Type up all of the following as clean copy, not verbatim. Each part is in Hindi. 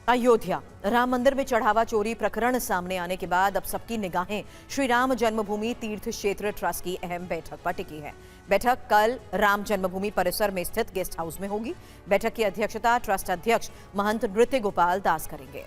अयोध्या राम मंदिर में चढ़ावा चोरी प्रकरण सामने आने के बाद अब सबकी निगाहें श्री राम जन्मभूमि तीर्थ क्षेत्र ट्रस्ट की अहम बैठक पर टिकी है। बैठक कल राम जन्मभूमि परिसर में स्थित गेस्ट हाउस में होगी। बैठक की अध्यक्षता ट्रस्ट अध्यक्ष महंत नृत्य गोपाल दास करेंगे।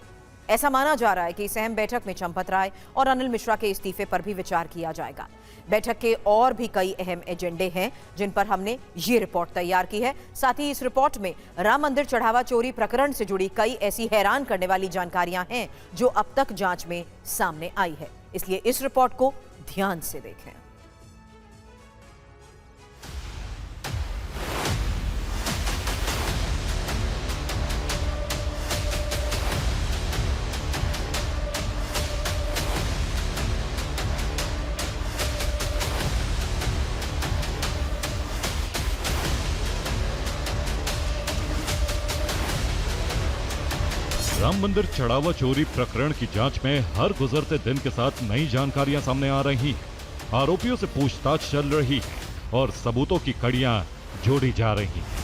ऐसा माना जा रहा है कि इस अहम बैठक में चंपत राय और अनिल मिश्रा के इस्तीफे पर भी विचार किया जाएगा। बैठक के और भी कई अहम एजेंडे हैं जिन पर हमने ये रिपोर्ट तैयार की है। साथ ही इस रिपोर्ट में राम मंदिर चढ़ावा चोरी प्रकरण से जुड़ी कई ऐसी हैरान करने वाली जानकारियां हैं जो अब तक जांच में सामने आई है, इसलिए इस रिपोर्ट को ध्यान से देखें। राम मंदिर चढ़ावा चोरी प्रकरण की जांच में हर गुजरते दिन के साथ नई जानकारियां सामने आ रही हैं। आरोपियों से पूछताछ चल रही है और सबूतों की कड़ियां जोड़ी जा रही हैं।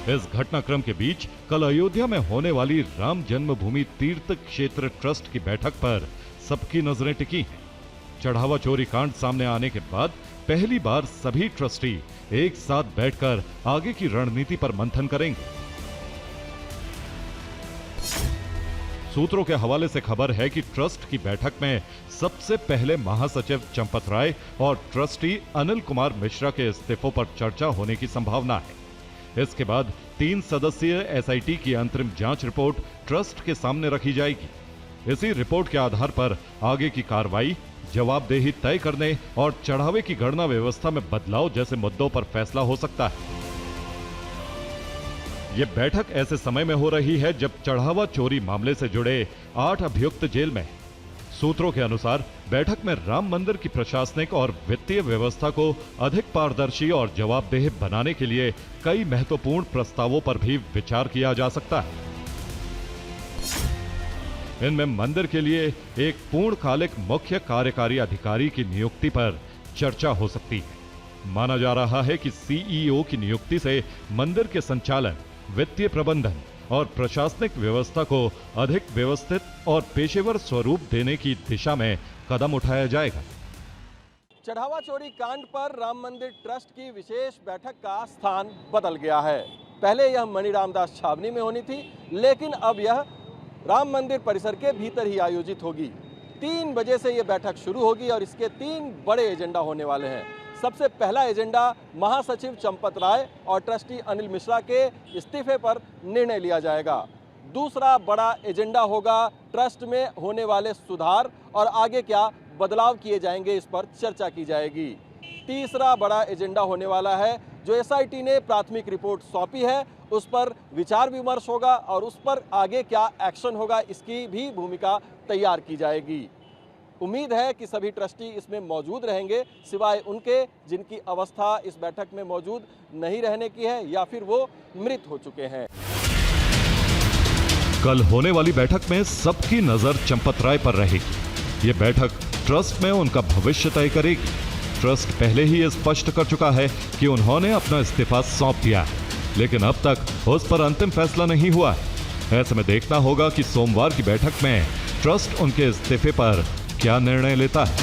इस घटनाक्रम के बीच कल अयोध्या में होने वाली राम जन्मभूमि तीर्थ क्षेत्र ट्रस्ट की बैठक पर सबकी नजरें टिकी हैं। चढ़ावा चोरी कांड सामने आने के बाद पहली बार सभी ट्रस्टी एक साथ बैठकर आगे की रणनीति पर मंथन करेंगे। सूत्रों के हवाले से खबर है कि ट्रस्ट की बैठक में सबसे पहले महासचिव चंपत राय और ट्रस्टी अनिल कुमार मिश्रा के इस्तीफों पर चर्चा होने की संभावना है। इसके बाद 3 सदस्यीय एसआईटी की अंतरिम जांच रिपोर्ट ट्रस्ट के सामने रखी जाएगी। इसी रिपोर्ट के आधार पर आगे की कार्रवाई, जवाबदेही तय करने और चढ़ावे की गणना व्यवस्था में बदलाव जैसे मुद्दों पर फैसला हो सकता है। यह बैठक ऐसे समय में हो रही है जब चढ़ावा चोरी मामले से जुड़े 8 अभियुक्त जेल में हैं। सूत्रों के अनुसार बैठक में राम मंदिर की प्रशासनिक और वित्तीय व्यवस्था को अधिक पारदर्शी और जवाबदेह बनाने के लिए कई महत्वपूर्ण प्रस्तावों पर भी विचार किया जा सकता है। इनमें मंदिर के लिए एक पूर्णकालिक मुख्य कार्यकारी अधिकारी की नियुक्ति पर चर्चा हो सकती है। माना जा रहा है कि सीईओ की नियुक्ति से मंदिर के संचालन, वित्तीय प्रबंधन और प्रशासनिक व्यवस्था को अधिक व्यवस्थित और पेशेवर स्वरूप देने की दिशा में कदम उठाया जाएगा। चढ़ावा चोरी कांड पर राम मंदिर ट्रस्ट की विशेष बैठक का स्थान बदल गया है। पहले यह मणि रामदास छावनी में होनी थी, लेकिन अब यह राम मंदिर परिसर के भीतर ही आयोजित होगी। 3 बजे से यह बैठक शुरू होगी और इसके 3 बड़े एजेंडा होने वाले हैं। सबसे पहला एजेंडा महासचिव चंपत राय और ट्रस्टी अनिल मिश्रा के इस्तीफे पर निर्णय लिया जाएगा। दूसरा बड़ा एजेंडा होगा ट्रस्ट में होने वाले सुधार और आगे क्या बदलाव किए जाएंगे, इस पर चर्चा की जाएगी। तीसरा बड़ा एजेंडा होने वाला है जो एसआईटी ने प्राथमिक रिपोर्ट सौंपी है, उस पर विचार विमर्श होगा और उस पर आगे क्या एक्शन होगा, इसकी भी भूमिका तैयार की जाएगी। उम्मीद है कि सभी ट्रस्टी इसमें मौजूद रहेंगे, सिवाय उनके जिनकी अवस्था इस बैठक में मौजूद नहीं रहने की है या फिर वो मृत हो चुके हैं। कल होने वाली बैठक में सबकी नजर चंपत राय पर रहेगी। ये बैठक ट्रस्ट में उनका भविष्य तय करेगी। ट्रस्ट पहले ही स्पष्ट कर चुका है कि उन्होंने अपना इस्तीफा सौंप दिया है, लेकिन अब तक उस पर अंतिम फैसला नहीं हुआ है। ऐसे में देखना होगा कि सोमवार की बैठक में ट्रस्ट उनके इस्तीफे पर क्या निर्णय लेता है।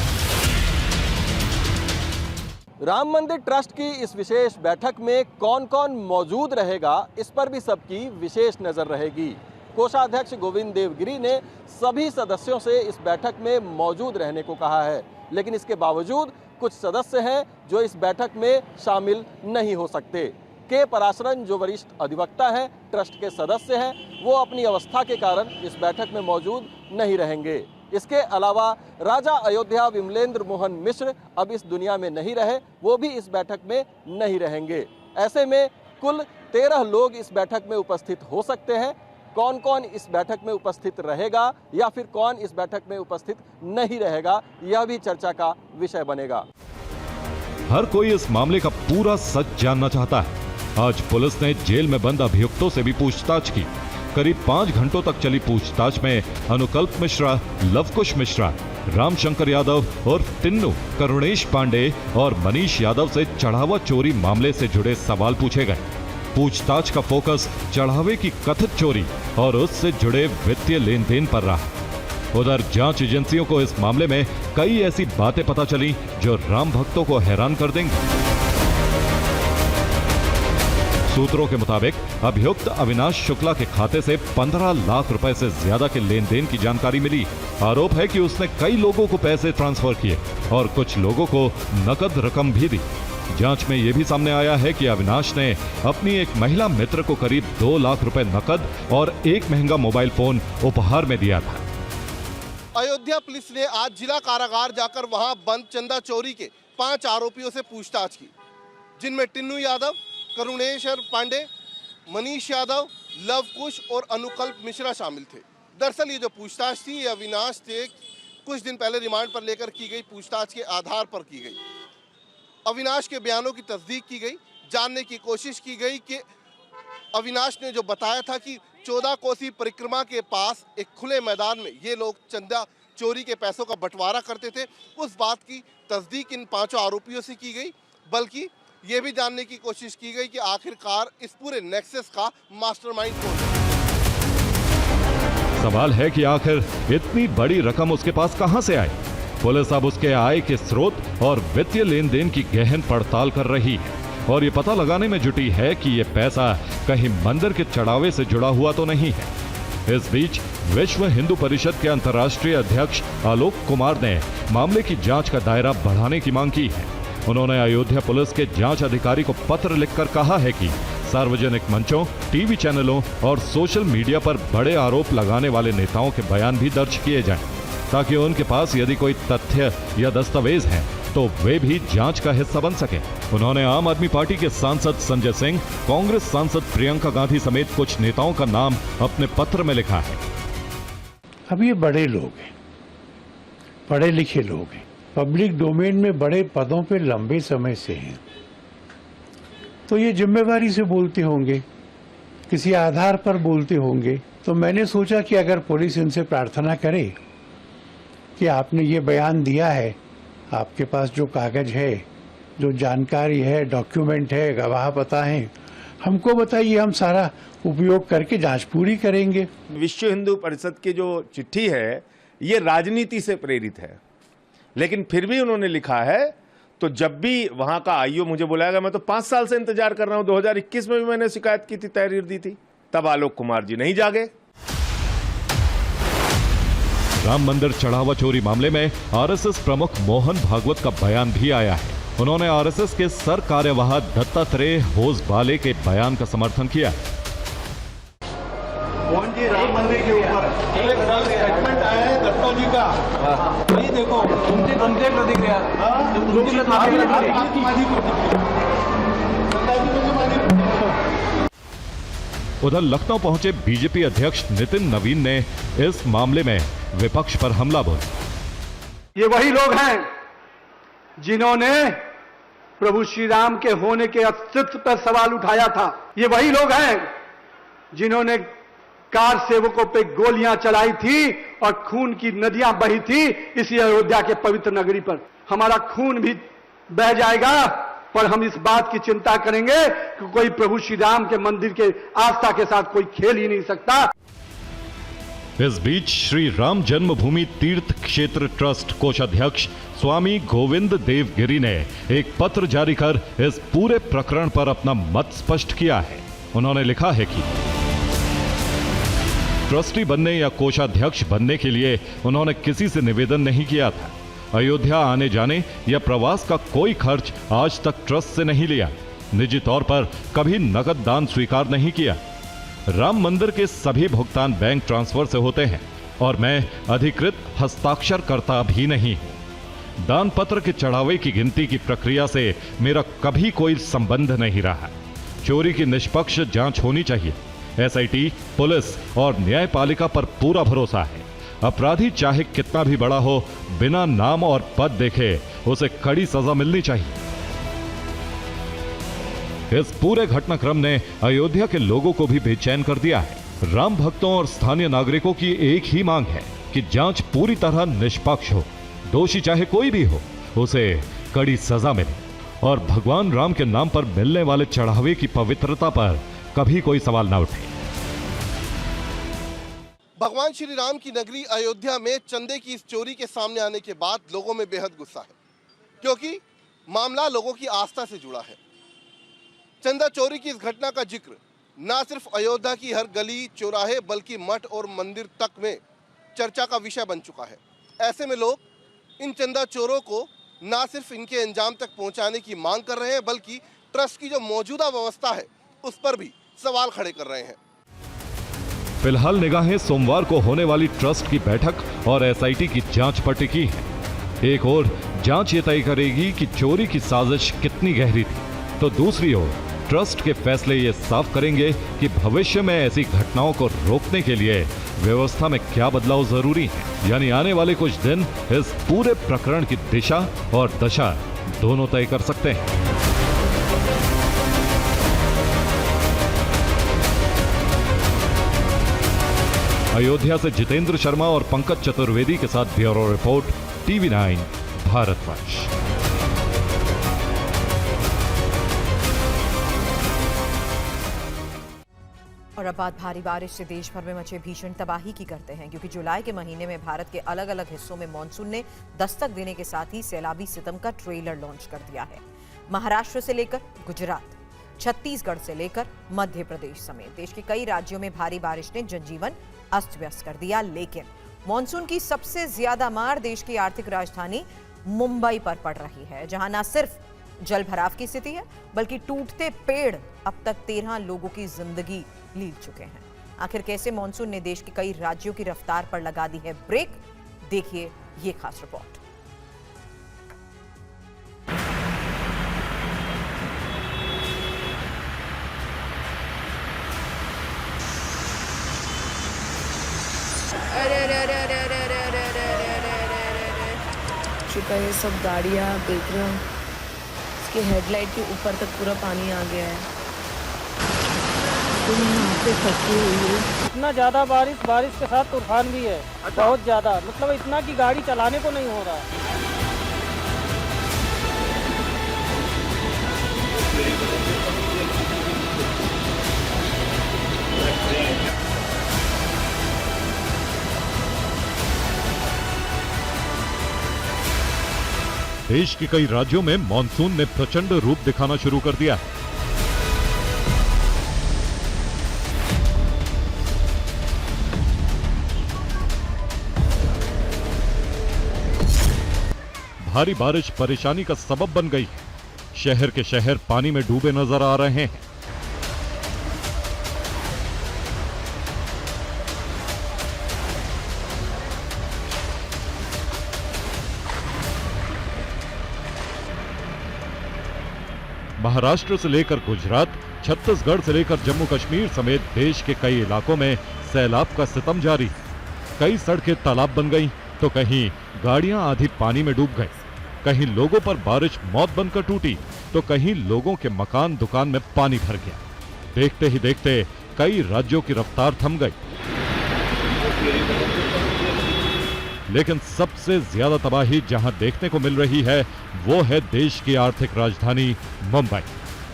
राम मंदिर ट्रस्ट की इस विशेष बैठक में कौन कौन मौजूद रहेगा, इस पर भी सबकी विशेष नजर रहेगी। कोषाध्यक्ष गोविंद देवगिरी ने सभी सदस्यों से इस बैठक में मौजूद रहने को कहा है, लेकिन इसके बावजूद कुछ सदस्य हैं जो इस बैठक में शामिल नहीं हो सकते। के पराशरन जो वरिष्ठ अधिवक्ता हैं, ट्रस्ट के सदस्य हैं, वो अपनी अवस्था के कारण इस बैठक में मौजूद नहीं रहेंगे। इसके अलावा राजा अयोध्या विमलेंद्र मोहन मिश्र अब इस दुनिया में नहीं रहे, वो भी इस बैठक में नहीं रहेंगे। ऐसे में कुल 13 लोग इस बैठक में उपस्थित हो सकते हैं। कौन कौन इस बैठक में उपस्थित रहेगा या फिर कौन इस बैठक में उपस्थित नहीं रहेगा, यह भी चर्चा का विषय बनेगा। हर कोई इस मामले का पूरा सच जानना चाहता है। आज पुलिस ने जेल में बंद अभियुक्तों से भी पूछताछ की। करीब 5 घंटों तक चली पूछताछ में अनुकल्प मिश्रा, लवकुश मिश्रा, रामशंकर यादव और टिन्नू, करुणेश पांडे और मनीष यादव से चढ़ावा चोरी मामले से जुड़े सवाल पूछे गए। पूछताछ का फोकस चढ़ावे की कथित चोरी और उससे जुड़े वित्तीय लेन देन पर रहा। उधर जांच एजेंसियों को इस मामले में कई ऐसी बातें पता चली जो राम भक्तों को हैरान कर देंगी। सूत्रों के मुताबिक अभियुक्त अविनाश शुक्ला के खाते से 15 लाख रुपए से ज्यादा के लेन देन की जानकारी मिली। आरोप है कि उसने कई लोगों को पैसे ट्रांसफर किए और कुछ लोगों को नकद रकम भी दी। जांच में यह भी सामने आया है कि अविनाश ने अपनी एक महिला मित्र को करीब 2 लाख रुपए नकद और एक महंगा मोबाइल फोन उपहार में दिया था। अयोध्या पुलिस ने आज जिला कारागार जाकर वहां बंद चंदा चोरी के 5 आरोपियों से पूछताछ की, जिनमें टिन्नू यादव, करुणेश पांडे, मनीष यादव, लवकुश और अनुकल्प मिश्रा शामिल थे। दरअसल ये जो पूछताछ थी ये अविनाश से कुछ दिन पहले रिमांड पर लेकर की गई पूछताछ के आधार पर की गई। अविनाश के बयानों की तस्दीक की गई, जानने की कोशिश की गई कि अविनाश ने जो बताया था कि 14 कोसी परिक्रमा के पास एक खुले मैदान में ये लोग चंदा चोरी के पैसों का बंटवारा करते थे, उस बात की तस्दीक इन 5 आरोपियों से की गई। बल्कि ये भी जानने की कोशिश की गई कि आखिरकार इस पूरे नेक्सस का मास्टरमाइंड कौन है। सवाल है कि आखिर इतनी बड़ी रकम उसके पास कहां से आई। पुलिस अब उसके आय के स्रोत और वित्तीय लेन देन की गहन पड़ताल कर रही है और ये पता लगाने में जुटी है कि ये पैसा कहीं मंदिर के चढ़ावे से जुड़ा हुआ तो नहीं है। इस बीच विश्व हिंदू परिषद के अंतर्राष्ट्रीय अध्यक्ष आलोक कुमार ने मामले की जांच का दायरा बढ़ाने की मांग की है। उन्होंने अयोध्या पुलिस के जांच अधिकारी को पत्र लिखकर कहा है कि सार्वजनिक मंचों, टीवी चैनलों और सोशल मीडिया पर बड़े आरोप लगाने वाले नेताओं के बयान भी दर्ज किए जाएं, ताकि उनके पास यदि कोई तथ्य या दस्तावेज हैं तो वे भी जांच का हिस्सा बन सके। उन्होंने आम आदमी पार्टी के सांसद संजय सिंह, कांग्रेस सांसद प्रियंका गांधी समेत कुछ नेताओं का नाम अपने पत्र में लिखा है। अब ये बड़े लोग हैं, पढ़े लिखे लोग हैं, पब्लिक डोमेन में बड़े पदों पे लंबे समय से हैं, तो ये जिम्मेवारी से बोलते होंगे, किसी आधार पर बोलते होंगे। तो मैंने सोचा कि अगर पुलिस इनसे प्रार्थना करे कि आपने ये बयान दिया है, आपके पास जो कागज है, जो जानकारी है, डॉक्यूमेंट है, गवाह पता है, हमको बताइए, हम सारा उपयोग करके जांच पूरी करेंगे। विश्व हिंदू परिषद की जो चिट्ठी है ये राजनीति से प्रेरित है, लेकिन फिर भी उन्होंने लिखा है। तो जब भी वहां का आईओ मुझे बुलाएगा, मैं तो 5 साल से इंतजार कर रहा हूं। 2021 में भी मैंने शिकायत की थी, तहरीर दी थी, तब आलोक कुमार जी नहीं जागे। राम मंदिर चढ़ावा चोरी मामले में आरएसएस प्रमुख मोहन भागवत का बयान भी आया है। उन्होंने आरएसएस के सर कार्यवाह दत्तात्रेय होसबाले के बयान का समर्थन किया। मोहन जी, राम मंदिर के ऊपर एक स्टेटमेंट आया है दत्तो जी का, वही देखो उनके प्रतिक्रिया। उधर लखनऊ पहुंचे बीजेपी अध्यक्ष नितिन नवीन ने इस मामले में विपक्ष पर हमला बोला। ये वही लोग हैं जिन्होंने प्रभु श्री राम के होने के अस्तित्व पर सवाल उठाया था। ये वही लोग हैं जिन्होंने कार सेवकों पे गोलियां चलाई थी और खून की नदियां बही थी इसी अयोध्या के पवित्र नगरी पर। हमारा खून भी बह जाएगा, पर हम इस बात की चिंता करेंगे कि कोई प्रभु श्री राम के मंदिर के आस्था के साथ कोई खेल ही नहीं सकता। इस बीच श्री राम जन्मभूमि तीर्थ क्षेत्र ट्रस्ट कोषाध्यक्ष स्वामी गोविंद देव गिरी ने एक पत्र जारी कर इस पूरे प्रकरण पर अपना मत स्पष्ट किया है। उन्होंने लिखा है कि ट्रस्टी बनने या कोषाध्यक्ष बनने के लिए उन्होंने किसी से निवेदन नहीं किया था। अयोध्या आने जाने या प्रवास का कोई खर्च आज तक ट्रस्ट से नहीं लिया। निजी तौर पर कभी नकद दान स्वीकार नहीं किया। राम मंदिर के सभी भुगतान बैंक ट्रांसफर से होते हैं और मैं अधिकृत हस्ताक्षरकर्ता भी नहीं हूं। दान पत्र के चढ़ावे की गिनती की प्रक्रिया से मेरा कभी कोई संबंध नहीं रहा। चोरी की निष्पक्ष जांच होनी चाहिए। एसआईटी, पुलिस और न्यायपालिका पर पूरा भरोसा है। अपराधी चाहे कितना भी बड़ा हो, बिना नाम और पद देखे उसे कड़ी सजा मिलनी चाहिए। इस पूरे घटनाक्रम ने अयोध्या के लोगों को भी बेचैन कर दिया है। राम भक्तों और स्थानीय नागरिकों की एक ही मांग है कि जांच पूरी तरह निष्पक्ष हो, दोषी चाहे कोई भी हो उसे कड़ी सजा मिले और भगवान राम के नाम पर मिलने वाले चढ़ावे की पवित्रता पर कभी कोई सवाल न उठे। भगवान श्री राम की नगरी अयोध्या में चंदे की इस चोरी के सामने आने के बाद लोगों में बेहद गुस्सा है, क्योंकि मामला लोगों की आस्था से जुड़ा है। चंदा चोरी की इस घटना का जिक्र न सिर्फ अयोध्या की हर गली चौराहे बल्कि मठ और मंदिर तक में चर्चा का विषय बन चुका है। ऐसे में लोग इन चंदा चोरों को न सिर्फ इनके अंजाम तक पहुंचाने की मांग कर रहे हैं बल्कि ट्रस्ट की जो मौजूदा व्यवस्था है उस पर भी सवाल खड़े कर रहे हैं। फिलहाल निगाहें सोमवार को होने वाली ट्रस्ट की बैठक और एसआईटी की जांच पर टिकी है। एक ओर जांच ये तय करेगी कि चोरी की साजिश कितनी गहरी थी, तो दूसरी ओर ट्रस्ट के फैसले ये साफ करेंगे कि भविष्य में ऐसी घटनाओं को रोकने के लिए व्यवस्था में क्या बदलाव जरूरी है। यानी आने वाले कुछ दिन इस पूरे प्रकरण की दिशा और दशा दोनों तय कर सकते हैं। अयोध्या से जितेंद्र शर्मा और पंकज चतुर्वेदी के साथ ब्यूरो रिपोर्ट, TV9 भारतवर्ष। और अब बात भारी बारिश से देश भर में मचे भीषण तबाही की करते हैं, क्योंकि जुलाई के महीने में भारत के अलग अलग हिस्सों में मॉनसून ने दस्तक देने के साथ ही सैलाबी सितम का ट्रेलर लॉन्च कर दिया है। महाराष्ट्र से लेकर गुजरात, छत्तीसगढ़ से लेकर मध्य प्रदेश समेत देश के कई राज्यों में भारी बारिश ने जनजीवन अस्त व्यस्त कर दिया। लेकिन मॉनसून की सबसे ज्यादा मार देश की आर्थिक राजधानी मुंबई पर पड़ रही है, जहां न सिर्फ जल भराव की स्थिति है बल्कि टूटते पेड़ अब तक 13 लोगों की जिंदगी लील चुके हैं। आखिर कैसे मॉनसून ने देश के कई राज्यों की रफ्तार पर लगा दी है ब्रेक, देखिए ये खास रिपोर्ट। चुका है सब गाड़ियाँ, देख रहे हो इसके हेडलाइट के ऊपर तक पूरा पानी आ गया है। यहाँ पे फंसी हुई है। इतना ज़्यादा बारिश के साथ तूफान भी है। बहुत ज़्यादा, मतलब इतना कि गाड़ी चलाने को नहीं हो रहा है। देश के कई राज्यों में मॉनसून ने प्रचंड रूप दिखाना शुरू कर दिया है। भारी बारिश परेशानी का सबब बन गई है। शहर के शहर पानी में डूबे नजर आ रहे हैं। महाराष्ट्र से लेकर गुजरात, छत्तीसगढ़ से लेकर जम्मू कश्मीर समेत देश के कई इलाकों में सैलाब का सितम जारी है। कई सड़कें तालाब बन गईं, तो कहीं गाड़ियां आधी पानी में डूब गई। कहीं लोगों पर बारिश मौत बनकर टूटी, तो कहीं लोगों के मकान दुकान में पानी भर गया। देखते ही देखते कई राज्यों की रफ्तार थम गई। लेकिन सबसे ज्यादा तबाही जहां देखने को मिल रही है वो है देश की आर्थिक राजधानी मुंबई,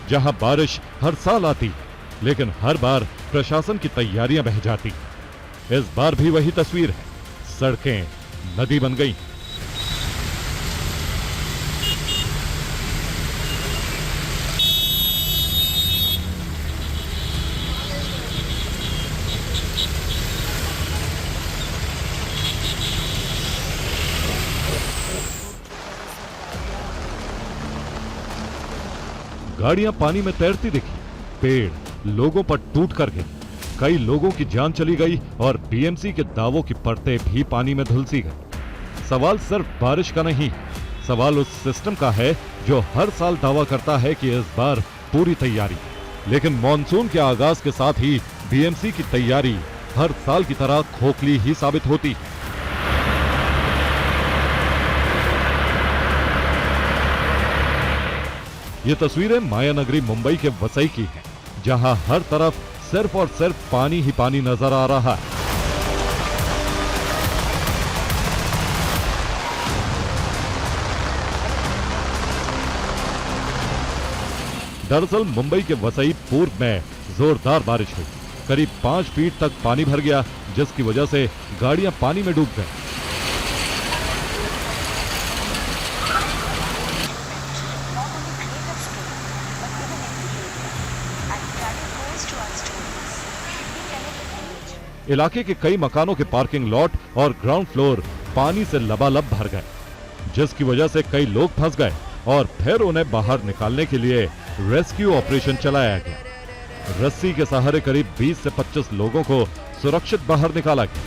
जहां बारिश हर साल आती है, लेकिन हर बार प्रशासन की तैयारियां बह जाती। इस बार भी वही तस्वीर है, सड़कें नदी बन गई। गाड़ियां पानी में तैरती दिखी, पेड़ लोगों पर टूट कर गिरे, कई लोगों की जान चली गई और बीएमसी के दावों की परतें भी पानी में धुलसी गई। सवाल सिर्फ बारिश का नहीं, सवाल उस सिस्टम का है जो हर साल दावा करता है कि इस बार पूरी तैयारी। लेकिन मॉनसून के आगाज के साथ ही बीएमसी की तैयारी हर साल की तरह खोखली ही साबित होती है। ये तस्वीरें माया नगरी मुंबई के वसई की हैं, जहां हर तरफ सिर्फ और सिर्फ पानी ही पानी नजर आ रहा है। दरअसल मुंबई के वसई पूर्व में जोरदार बारिश हुई। करीब 5 फीट तक पानी भर गया, जिसकी वजह से गाड़ियां पानी में डूब गईं। इलाके के कई मकानों के पार्किंग लॉट और ग्राउंड फ्लोर पानी से लबालब भर गए, जिसकी वजह से कई लोग फंस गए और फिर उन्हें बाहर निकालने के लिए रेस्क्यू ऑपरेशन चलाया गया। रस्सी के सहारे करीब 20 से 25 लोगों को सुरक्षित बाहर निकाला गया।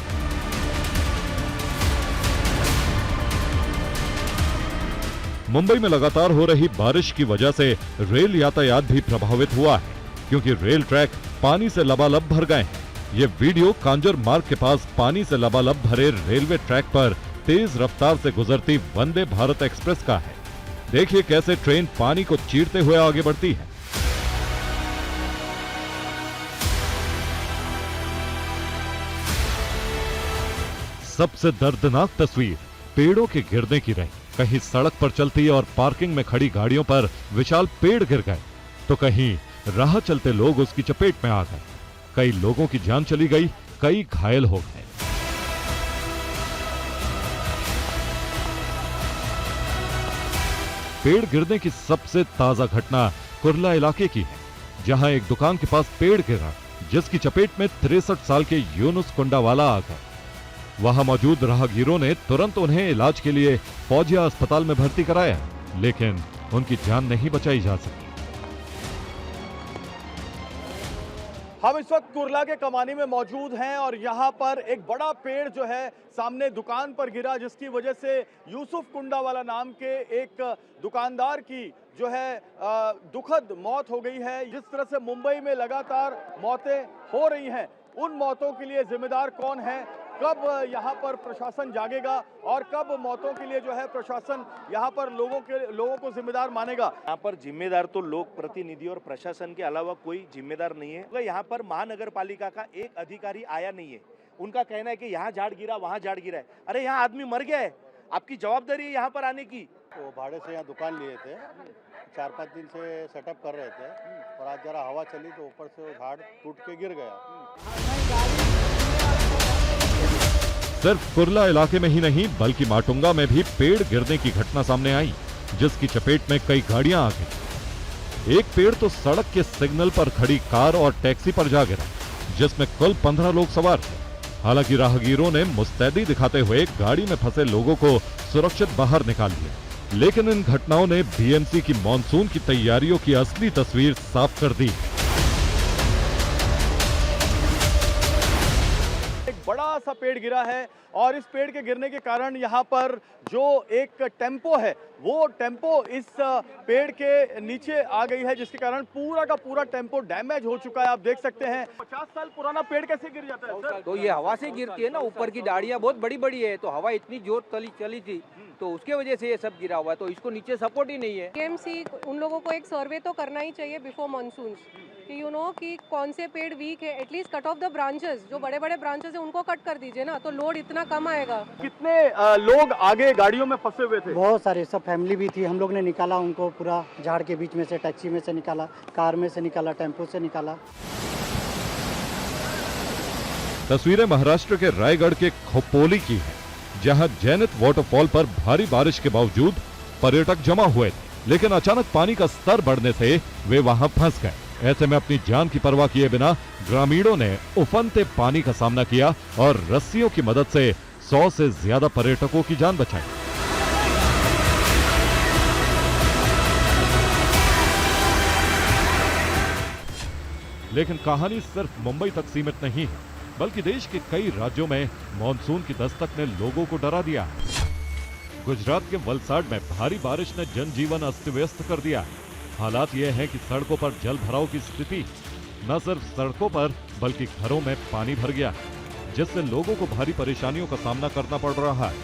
मुंबई में लगातार हो रही बारिश की वजह से रेल यातायात भी प्रभावित हुआ है, क्योंकि रेल ट्रैक पानी से लबालब भर गए हैं। ये वीडियो कांजर मार्ग के पास पानी से लबालब भरे रेलवे ट्रैक पर तेज रफ्तार से गुजरती वंदे भारत एक्सप्रेस का है। देखिए कैसे ट्रेन पानी को चीरते हुए आगे बढ़ती है। सबसे दर्दनाक तस्वीर पेड़ों के गिरने की रही। कहीं सड़क पर चलती और पार्किंग में खड़ी गाड़ियों पर विशाल पेड़ गिर गए, तो कहीं राह चलते लोग उसकी चपेट में आ गए। कई लोगों की जान चली गई, कई घायल हो गए। पेड़ गिरने की सबसे ताजा घटना कुर्ला इलाके की है, जहां एक दुकान के पास पेड़ गिरा, जिसकी चपेट में 63 साल के यूनुस कुंडावाला आ गए। वहां मौजूद राहगीरों ने तुरंत उन्हें इलाज के लिए फौजिया अस्पताल में भर्ती कराया, लेकिन उनकी जान नहीं बचाई जा सकी। हम इस वक्त कुर्ला के कमानी में मौजूद हैं और यहाँ पर एक बड़ा पेड़ जो है सामने दुकान पर गिरा, जिसकी वजह से यूसुफ कुंडावाला नाम के एक दुकानदार की जो है दुखद मौत हो गई है। जिस तरह से मुंबई में लगातार मौतें हो रही हैं, उन मौतों के लिए जिम्मेदार कौन है, कब यहाँ पर प्रशासन जागेगा और कब मौतों के लिए जो है प्रशासन यहाँ पर लोगों को जिम्मेदार मानेगा। यहाँ पर जिम्मेदार तो लोक प्रतिनिधि और प्रशासन के अलावा कोई जिम्मेदार नहीं है। तो यहाँ पर महानगर पालिका का एक अधिकारी आया नहीं है। उनका कहना है कि यहाँ झाड़ गिरा, वहाँ झाड़ गिरा है। अरे यहाँ आदमी मर गया है, आपकी जवाबदारी है यहाँ पर आने की। वो भाड़े से यहाँ दुकान लिए थे, 4-5 दिन से सेटअप कर रहे थे और आज जरा हवा चली तो ऊपर से वो झाड़ टूट के गिर गया। सिर्फ कुर्ला इलाके में ही नहीं, बल्कि माटुंगा में भी पेड़ गिरने की घटना सामने आई, जिसकी चपेट में कई गाड़ियां आ गईं। एक पेड़ तो सड़क के सिग्नल पर खड़ी कार और टैक्सी पर जा गिरा, जिसमें कुल 15 लोग सवार थे। हालांकि राहगीरों ने मुस्तैदी दिखाते हुए गाड़ी में फंसे लोगों को सुरक्षित बाहर निकाल लिया, लेकिन इन घटनाओं ने बीएमसी की मॉनसून की तैयारियों की असली तस्वीर साफ कर दी। बड़ा सा पेड़ गिरा है और इस पेड़ के गिरने के कारण यहाँ पर जो एक टेम्पो है, वो टेम्पो इस पेड़ के नीचे आ गई है, जिसके कारण पूरा का पूरा टेम्पो डैमेज हो चुका है। आप देख सकते हैं 50 साल पुराना पेड़ कैसे गिर जाता है सर? तो ये हवा से गिरती है ना, ऊपर की डाड़ियाँ बहुत बड़ी बड़ी है, तो हवा इतनी जोर चली थी, तो उसके वजह से ये सब गिरा हुआ है। तो इसको नीचे सपोर्ट ही नहीं है। बीएमसी उन लोगों को एक सर्वे तो करना ही चाहिए बिफोर मानसून कि कि कौन से पेड़ वीक है, at least cut off the branches. जो बड़े बड़े ब्रांचेस है उनको कट कर दीजिए ना, तो लोड इतना कम आएगा। कितने लोग आगे गाड़ियों में फंसे हुए थे? बहुत सारे, सब फैमिली भी थी। हम लोग ने निकाला उनको पूरा झाड़ के बीच में से, टैक्सी में से निकाला, कार में से निकाला, टेम्पो से निकाला। तस्वीरें महाराष्ट्र के रायगढ़ के खोपोली की है, जहां जैनित वाटरफॉल पर भारी बारिश के बावजूद पर्यटक जमा हुए थे, लेकिन अचानक पानी का स्तर बढ़ने से वे वहां फंस गए। ऐसे में अपनी जान की परवाह किए बिना ग्रामीणों ने उफनते पानी का सामना किया और रस्सियों की मदद से 100 से ज्यादा पर्यटकों की जान बचाई। लेकिन कहानी सिर्फ मुंबई तक सीमित नहीं है, बल्कि देश के कई राज्यों में मॉनसून की दस्तक ने लोगों को डरा दिया है। गुजरात के वलसाड में भारी बारिश ने जनजीवन अस्त व्यस्त कर दिया है। हालात यह है कि सड़कों पर जल भराव की स्थिति, न सिर्फ सड़कों पर बल्कि घरों में पानी भर गया, जिससे लोगों को भारी परेशानियों का सामना करना पड़ रहा है।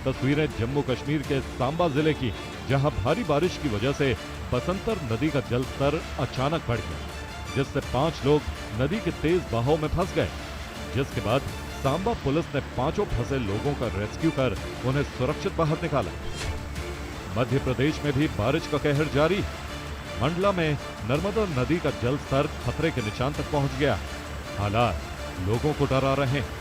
तस्वीरें जम्मू कश्मीर के सांबा जिले की, जहां भारी बारिश की वजह से बसंतर नदी का जल स्तर अचानक बढ़ गया। जिससे 5 लोग नदी के तेज बहाव में फंस गए, जिसके बाद सांबा पुलिस ने 5 फंसे लोगों का रेस्क्यू कर उन्हें सुरक्षित बाहर निकाला। मध्य प्रदेश में भी बारिश का कहर जारी। मंडला में नर्मदा नदी का जल स्तर खतरे के निशान तक पहुंच गया। हालात लोगों को डरा रहे हैं।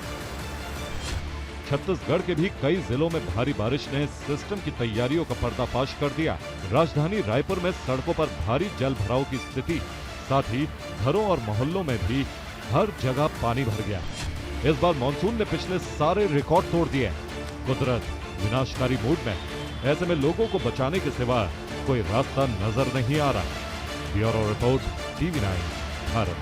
छत्तीसगढ़ के भी कई जिलों में भारी बारिश ने सिस्टम की तैयारियों का पर्दाफाश कर दिया। राजधानी रायपुर में सड़कों पर भारी जल भराव की स्थिति, साथ ही घरों और मोहल्लों में भी हर जगह पानी भर गया। इस बार मानसून ने पिछले सारे रिकॉर्ड तोड़ दिए। कुदरत विनाशकारी मूड में, ऐसे में लोगों को बचाने के सिवा कोई रास्ता नजर नहीं आ रहा। Bureau report, TV9 Bharat.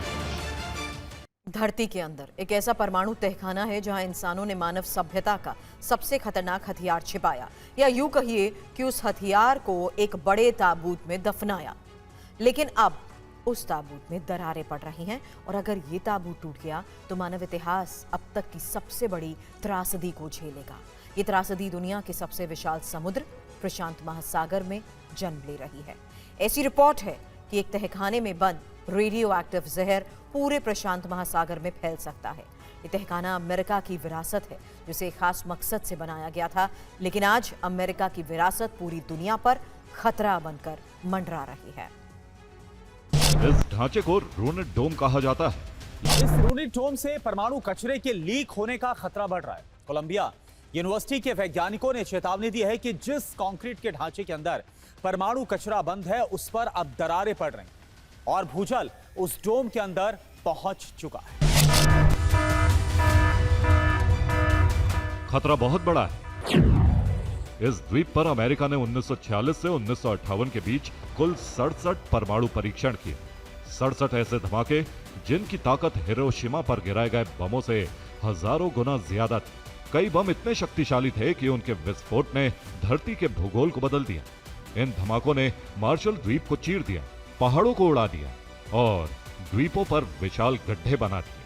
धरती के अंदर एक ऐसा परमाणु तहखाना है जहां इंसानों ने मानव सभ्यता का सबसे खतरनाक हथियार छिपाया, या यूं कहिए कि उस हथियार को एक बड़े ताबूत में दफनाया। लेकिन अब उस ताबूत में दरारें पड़ रही हैं और अगर ये ताबूत टूट गया तो मानव इतिहास अब तक की सबसे बड़ी त्रासदी को झेलेगा। ये त्रासदी दुनिया के सबसे विशाल समुद्र प्रशांत महासागर में जन्म ले रही है। ऐसी रिपोर्ट है कि एक तहखाने में बंद रेडियो एक्टिव जहर पूरे प्रशांत महासागर में फैल सकता है। ये तहखाना अमेरिका की विरासत है, जिसे खास मकसद से बनाया गया था, लेकिन आज अमेरिका की विरासत पूरी दुनिया पर खतरा बनकर मंडरा रही है। इस ढांचे को रूनेट डोम कहा जाता है। इस रूनेट डोम से परमाणु कचरे के लीक होने का खतरा बढ़ रहा है। कोलंबिया यूनिवर्सिटी के वैज्ञानिकों ने चेतावनी दी है कि जिस कंक्रीट के ढांचे के अंदर परमाणु कचरा बंद है, उस पर अब दरारें पड़ रही और भूजल उस डोम के अंदर पहुंच चुका है। खतरा बहुत बड़ा है। इस द्वीप पर अमेरिका ने 1946 से 1958 के बीच कुल 67 परमाणु परीक्षण किए। 67 ऐसे धमाके जिनकी ताकत हिरोशिमा पर गिराए गए बमों से हजारों गुना ज्यादा थी। कई बम इतने शक्तिशाली थे कि उनके विस्फोट ने धरती के भूगोल को बदल दिया। इन धमाकों ने मार्शल द्वीप को चीर दिया, पहाड़ों को उड़ा दिया और द्वीपों पर विशाल गड्ढे बना दिए।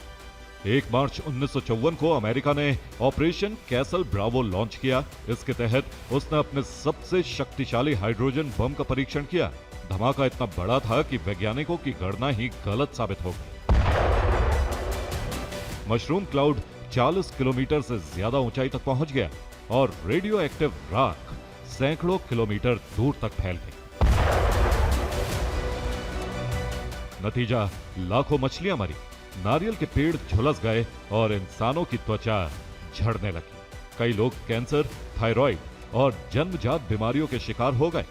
1 मार्च 1954 को अमेरिका ने ऑपरेशन कैसल ब्रावो लॉन्च किया। इसके तहत उसने अपने सबसे शक्तिशाली हाइड्रोजन बम का परीक्षण किया। धमाका इतना बड़ा था कि वैज्ञानिकों की गणना ही गलत साबित हो गई। मशरूम क्लाउड 40 किलोमीटर से ज्यादा ऊंचाई तक पहुंच गया और रेडियो एक्टिव राख सैकड़ों किलोमीटर दूर तक फैल गई। नतीजा, लाखों मछलियां मरी, नारियल के पेड़ झुलस गए और इंसानों की त्वचा झड़ने लगी। कई लोग कैंसर, थायराइड और जन्मजात बीमारियों के शिकार हो गए।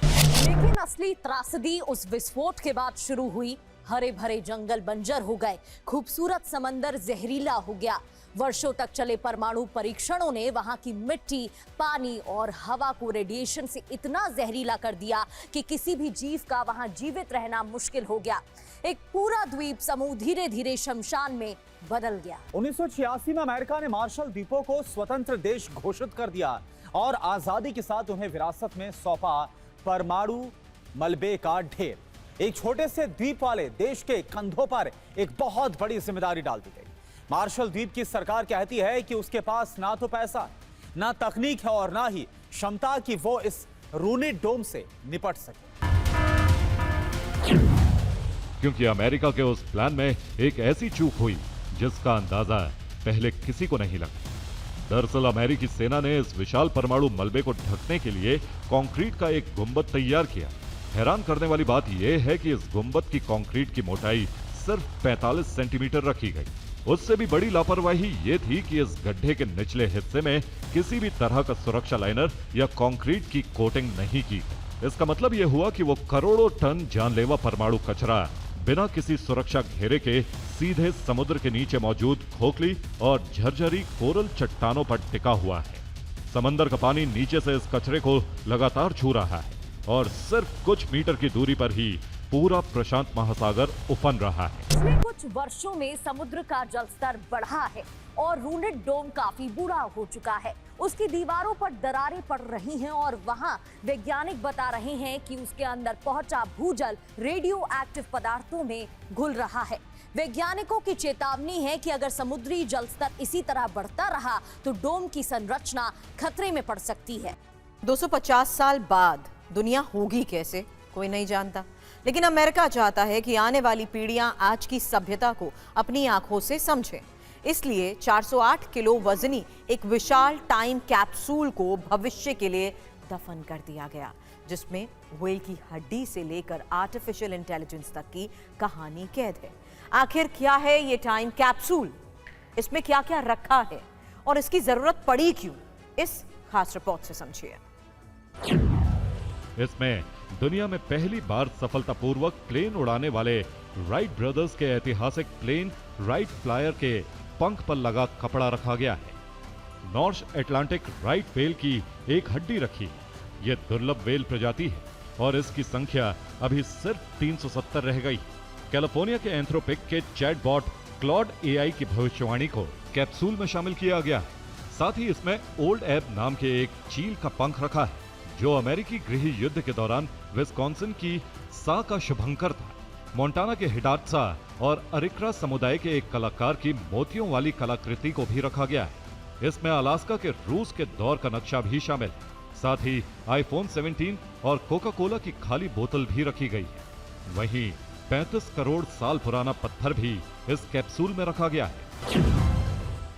लेकिन असली त्रासदी उस विस्फोट के बाद शुरू हुई। हरे भरे जंगल बंजर हो गए, खूबसूरत समंदर जहरीला हो गया। वर्षों तक चले परमाणु परीक्षणों ने वहां की मिट्टी, पानी और हवा को रेडिएशन से इतना जहरीला कर दिया कि किसी भी जीव का वहां जीवित रहना मुश्किल हो गया। एक पूरा द्वीप समूह धीरे धीरे शमशान में बदल गया। 1986 में अमेरिका ने मार्शल द्वीपों को स्वतंत्र देश घोषित कर दिया और आजादी के साथ उन्हें विरासत में सौंपा परमाणु मलबे का ढेर। एक छोटे से द्वीप वाले देश के कंधों पर एक बहुत बड़ी जिम्मेदारी डाल दी गई। मार्शल द्वीप की सरकार कहती है कि उसके पास ना तो पैसा, ना तकनीक है और ना ही क्षमता कि वो इस रूनेट डोम से निपट सके। क्योंकि अमेरिका के उस प्लान में एक ऐसी चूक हुई जिसका अंदाजा पहले किसी को नहीं लगा। दरअसल अमेरिकी सेना ने इस विशाल परमाणु मलबे को ढकने के लिए कंक्रीट का एक गुंबद तैयार किया। हैरान करने वाली बात यह है कि इस गुंबद की कंक्रीट की मोटाई सिर्फ 45 सेंटीमीटर रखी गई। उससे भी बड़ी लापरवाही ये थी कि इस गड्ढे के निचले हिस्से में किसी भी तरह का सुरक्षा लाइनर या कंक्रीट की कोटिंग नहीं की। इसका मतलब यह हुआ कि वो करोड़ों टन जानलेवा परमाणु कचरा बिना किसी सुरक्षा घेरे के सीधे समुद्र के नीचे मौजूद खोखली और झरझरी कोरल चट्टानों पर टिका हुआ है। समंदर का पानी नीचे से इस कचरे को लगातार छू रहा है और सिर्फ कुछ मीटर की दूरी पर ही पूरा प्रशांत महासागर उफन रहा है। पिछले कुछ वर्षों में समुद्र का जलस्तर बढ़ा है और रूनेट डोम काफी बूढ़ा हो चुका है। उसकी दीवारों पर दरारें पड़ रही हैं और वहां वैज्ञानिक बता रहे हैं कि उसके अंदर पहुंचा भूजल रेडियो एक्टिव पदार्थों में घुल रहा है। वैज्ञानिकों की चेतावनी है कि अगर समुद्री जलस्तर इसी तरह बढ़ता रहा तो डोम की संरचना खतरे में पड़ सकती है। 250 साल बाद दुनिया होगी कैसे, कोई नहीं जानता, लेकिन अमेरिका चाहता है कि आने वाली पीढ़ियां आज की सभ्यता को अपनी आंखों से समझें। इसलिए 408 किलो वजनी एक विशाल टाइम कैप्सूल को भविष्य के लिए दफन कर दिया गया, जिसमें व्हेल की हड्डी से लेकर आर्टिफिशियल इंटेलिजेंस तक की कहानी कैद है। आखिर क्या है ये टाइम कैप्सूल, इसमें क्या क्या रखा है और इसकी जरूरत पड़ी क्यों, इस खास रिपोर्ट से समझिए। इसमें दुनिया में पहली बार सफलतापूर्वक प्लेन उड़ाने वाले राइट ब्रदर्स के ऐतिहासिक प्लेन राइट फ्लायर के पंख पर लगा कपड़ा रखा गया है। नॉर्थ अटलांटिक राइट व्हेल की एक हड्डी रखी है। यह दुर्लभ व्हेल प्रजाति है और इसकी संख्या अभी सिर्फ 370 रह गई। कैलिफोर्निया के एंथ्रोपिक के चैटबॉट क्लॉड एआई की भविष्यवाणी को कैप्सूल में शामिल किया गया है। साथ ही इसमें ओल्ड एब नाम के एक चील का पंख रखा है, जो अमेरिकी गृह युद्ध के दौरान विस्कॉन्सिन की सा का शुभंकर था। मोंटाना के हिडात्सा और अरिक्रा समुदाय के एक कलाकार की मोतियों वाली कलाकृति को भी रखा गया है। इसमें अलास्का के रूस के दौर का नक्शा भी शामिल है। साथ ही आईफोन 17 और कोका कोला की खाली बोतल भी रखी गई है। वहीं 35 करोड़ साल पुराना पत्थर भी इस कैप्सूल में रखा गया है।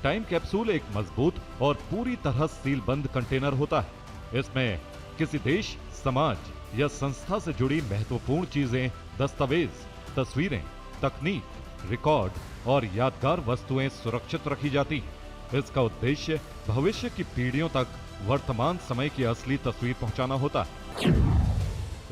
टाइम कैप्सूल एक मजबूत और पूरी तरह सीलबंद कंटेनर होता है। इसमें किसी देश, समाज या संस्था से जुड़ी महत्वपूर्ण चीजें, दस्तावेज, तस्वीरें, तकनीक, रिकॉर्ड और यादगार वस्तुएं सुरक्षित रखी जाती हैं। इसका उद्देश्य भविष्य की पीढ़ियों तक वर्तमान समय की असली तस्वीर पहुंचाना होता है।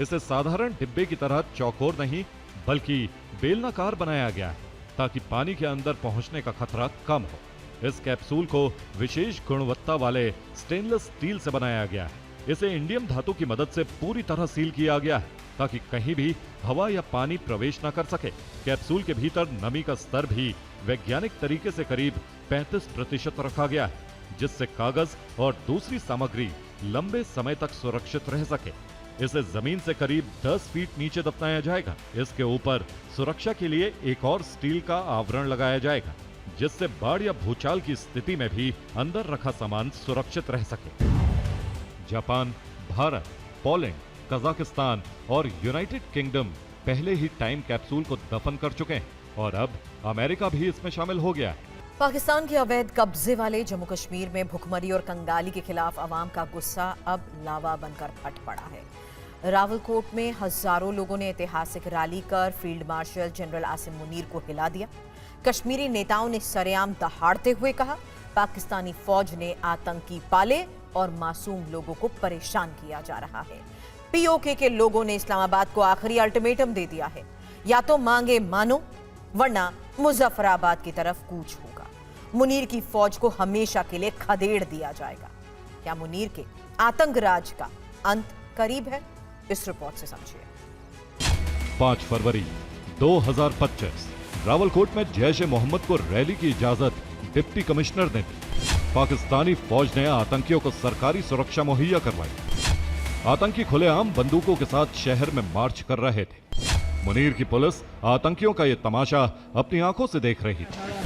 इसे साधारण डिब्बे की तरह चौकोर नहीं बल्कि बेलनाकार बनाया गया है, ताकि पानी के अंदर पहुंचने का खतरा कम हो। इस कैप्सूल को विशेष गुणवत्ता वाले स्टेनलेस स्टील से बनाया गया है। इसे इंडियम धातु की मदद से पूरी तरह सील किया गया है, ताकि कहीं भी हवा या पानी प्रवेश न कर सके। कैप्सूल के भीतर नमी का स्तर भी वैज्ञानिक तरीके से करीब 35% रखा गया है, जिससे कागज और दूसरी सामग्री लंबे समय तक सुरक्षित रह सके। इसे जमीन से करीब 10 फीट नीचे दफनाया जाएगा। इसके ऊपर सुरक्षा के लिए एक और स्टील का आवरण लगाया जाएगा, जिससे बाढ़ या भूचाल की स्थिति में भी अंदर रखा सामान सुरक्षित रह सके। जापान, भारत, पोलैंड, कजाकिस्तान और यूनाइटेड किंगडम पहले ही टाइम कैप्सूल को दफन कर चुके हैं और अब अमेरिका भी इसमें शामिल हो गया है। पाकिस्तान के अवैध कब्जे वाले जम्मू कश्मीर में भुखमरी और कंगाली के खिलाफ अवाम का गुस्सा अब लावा बनकर फट पड़ा है। रावलकोट में हजारों लोगों ने ऐतिहासिक रैली कर field marshal general Asim Munir को हिला दिया। कश्मीरी नेताओं ने सरेआम दहाड़ते हुए कहा, पाकिस्तानी फौज ने आतंकी पाले और मासूम लोगों को परेशान किया जा रहा है। पीओके के लोगों ने इस्लामाबाद को आखिरी अल्टीमेटम दे दिया है, या तो मांगे मानो वरना मुजफ्फराबाद की तरफ कूच होगा। मुनीर की फौज को हमेशा के लिए खदेड़ दिया जाएगा। क्या मुनीर के आतंक राज का अंत करीब है? इस रिपोर्ट से समझिए। 5 फरवरी 2025 रावलकोट में जैश ए मोहम्मद को रैली की इजाजत डिप्टी कमिश्नर ने दी। पाकिस्तानी फौज ने आतंकियों को सरकारी सुरक्षा मुहैया करवाई। आतंकी खुलेआम बंदूकों के साथ शहर में मार्च कर रहे थे। मुनीर की पुलिस आतंकियों का यह तमाशा अपनी आंखों से देख रही थी।